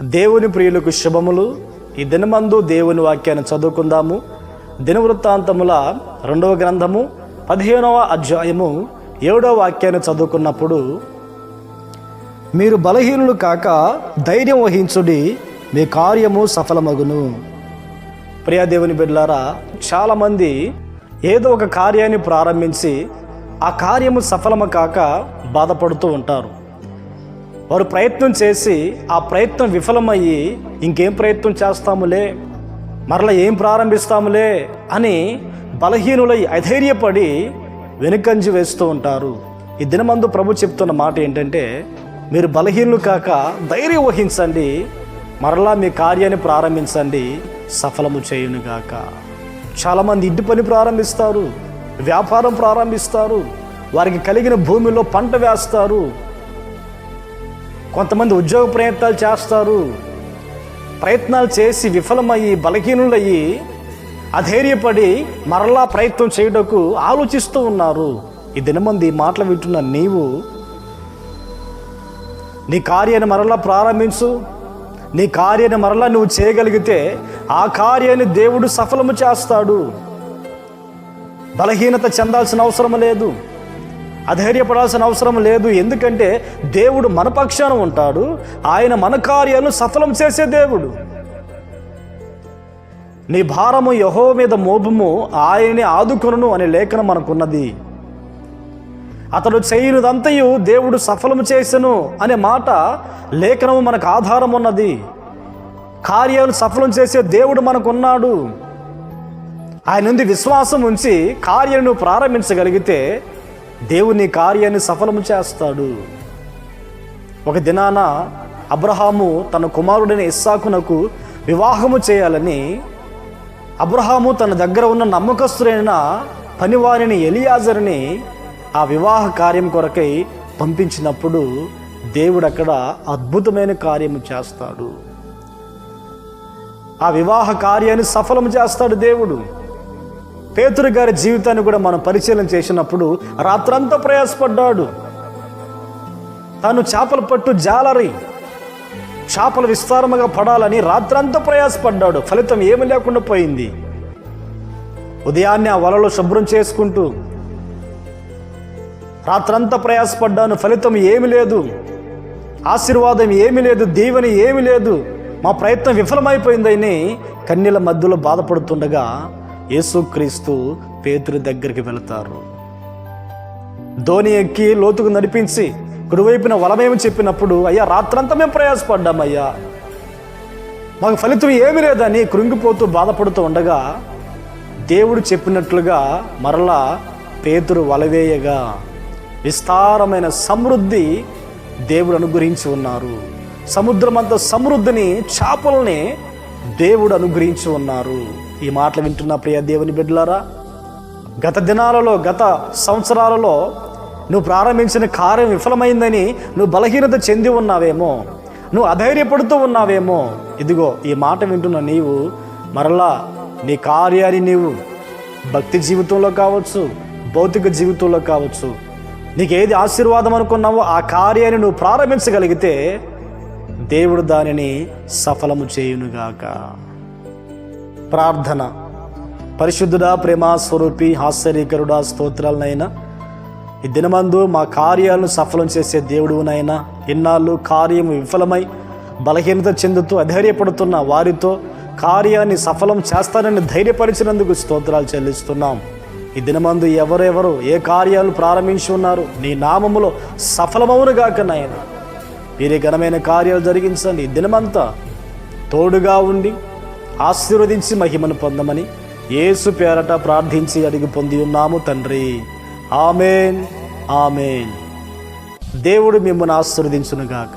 దేవుని ప్రియులకు శుభములు. ఈ దినమందు దేవుని వాక్యాన్ని చదువుకుందాము. దినవృత్తాంతముల 2వ గ్రంథము 15వ అధ్యాయము 7వ వాక్యాన్ని చదువుకున్నప్పుడు, మీరు బలహీనులు కాక ధైర్యం వహించుడి, మీ కార్యము సఫలమగును. ప్రియ దేవుని బిడ్డలారా, చాలామంది ఏదో ఒక కార్యాన్ని ప్రారంభించి ఆ కార్యము సఫలము కాక బాధపడుతూ ఉంటారు. వారు ప్రయత్నం చేసి ఆ ప్రయత్నం విఫలమయ్యి ఇంకేం ప్రయత్నం చేస్తాములే, మరలా ఏం ప్రారంభిస్తాములే అని బలహీనులై అధైర్యపడి వెనుకంజి వేస్తూ ఉంటారు. ఈ దినమందు ప్రభు చెప్తున్న మాట ఏంటంటే, మీరు బలహీనులు కాక ధైర్యం వహించండి, మరలా మీ కార్యాన్ని ప్రారంభించండి, సఫలము చేయునుగాక. చాలామంది ఇంటి పని ప్రారంభిస్తారు, వ్యాపారం ప్రారంభిస్తారు, వారికి కలిగిన భూమిలో పంట వేస్తారు, కొంతమంది ఉద్యోగ ప్రయత్నాలు చేస్తారు. ప్రయత్నాలు చేసి విఫలమయ్యి బలహీనులయ్యి అధైర్యపడి మరలా ప్రయత్నం చేయటకు ఆలోచిస్తూ ఉన్నారు. ఈ దినమంది మాటలు వింటున్న నీవు నీ కార్యాన్ని మరలా ప్రారంభించు. నీ కార్యాన్ని మరలా నువ్వు చేయగలిగితే ఆ కార్యాన్ని దేవుడు సఫలము చేస్తాడు. బలహీనత చెందాల్సిన అవసరం లేదు, అధైర్యపడాల్సిన అవసరం లేదు. ఎందుకంటే దేవుడు మన పక్షాన ఉంటాడు. ఆయన మన కార్యాలను సఫలం చేసే దేవుడు. నీ భారము యెహోవా మీద మోపుము, ఆయనే ఆదుకొనును అనే లేఖనం మనకున్నది. అతడు చేయనిదంతయు దేవుడు సఫలము చేసెను అనే మాట లేఖనము మనకు ఆధారం ఉన్నది. కార్యాలు సఫలం చేసే దేవుడు మనకున్నాడు. ఆయన నుండి విశ్వాసం ఉంచి కార్యాన్ని ప్రారంభించగలిగితే దేవుని కార్యాన్ని సఫలము చేస్తాడు. ఒక దినాన అబ్రహాము తన కుమారుడైన ఇస్సాకునకు వివాహము చేయాలని అబ్రహాము తన దగ్గర ఉన్న నమ్మకస్తుడైన పనివారిని ఎలియాజరుని ఆ వివాహ కార్యం కొరకై పంపించినప్పుడు దేవుడు అక్కడ అద్భుతమైన కార్యము చేస్తాడు. ఆ వివాహ కార్యాన్ని సఫలము చేస్తాడు దేవుడు. పేతురు గారి జీవితాన్ని కూడా మనం పరిశీలన చేసినప్పుడు రాత్రంతా ప్రయాసపడ్డాడు. తాను చేపలు పట్టు జాలరి చేపలు విస్తారముగా పడాలని రాత్రంతా ప్రయాసపడ్డాడు. ఫలితం ఏమి లేకుండా పోయింది. ఉదయాన్నే ఆ వలలో శుభ్రం చేసుకుంటూ రాత్రంతా ప్రయాసపడ్డాను, ఫలితం ఏమి లేదు, ఆశీర్వాదం ఏమి లేదు, దీవెన ఏమి లేదు, మా ప్రయత్నం విఫలమైపోయిందని కన్నీల మధ్యలో బాధపడుతుండగా యేసుక్రీస్తు పేతురు దగ్గరికి వెళతారు. ధోని ఎక్కి లోతుకు నడిపించి కుడివైపున వలమేమి చెప్పినప్పుడు, అయ్యా రాత్రంతా మేము ప్రయాసపడ్డామయ్యా, మాకు ఫలితం ఏమీ లేదని కృంగిపోతూ బాధపడుతూ ఉండగా దేవుడు చెప్పినట్లుగా మరలా పేతురు వలవేయగా విస్తారమైన సమృద్ధి దేవుడు అనుగ్రహించి ఉన్నారు. సముద్రమంత సమృద్ధిని, చేపల్ని దేవుడు అనుగ్రహించి ఉన్నారు. ఈ మాటలు వింటున్న ప్రియ దేవుని బిడ్డలారా, గత దినాలలో, గత సంవత్సరాలలో నువ్వు ప్రారంభించిన కార్యం విఫలమైందని నువ్వు బలహీనత చెంది ఉన్నావేమో, నువ్వు అధైర్యపడుతూ ఉన్నావేమో. ఇదిగో ఈ మాట వింటున్న నీవు మరలా నీ కార్యాన్ని నీవు భక్తి జీవితంలో కావచ్చు, భౌతిక జీవితంలో కావచ్చు, నీకు ఏది ఆశీర్వాదం అనుకున్నావో ఆ కార్యాన్ని నువ్వు ప్రారంభించగలిగితే దేవుడు దానిని సఫలము చేయునుగాక. ప్రార్థన. పరిశుద్ధుడా, ప్రేమ స్వరూపి, ఆశ్చర్యకరుడా, స్తోత్రాలనైనా ఈ దినమందు మా కార్యాలను సఫలం చేసే దేవుడునైనా, ఇన్నాళ్ళు కార్యం విఫలమై బలహీనత చెందుతూ అధైర్యపడుతున్న వారితో కార్యాన్ని సఫలం చేస్తానని ధైర్యపరిచినందుకు స్తోత్రాలు చెల్లిస్తున్నాం. ఈ దినమందు ఎవరెవరు ఏ కార్యాలు ప్రారంభించి ఉన్నారు నీ నామములో సఫలమవునుగాక నాయన. వీరి ఘనమైన కార్యాలు జరిగించండి. ఈ దినమంతా తోడుగా ఉండి ఆశీర్వదించి మహిమను పొందమని యేసు పేరట ప్రార్థించి అడిగి పొంది ఉన్నాము తండ్రి. ఆమేన్, ఆమేన్. దేవుడు మిమ్మల్ని ఆశీర్వదించునుగాక.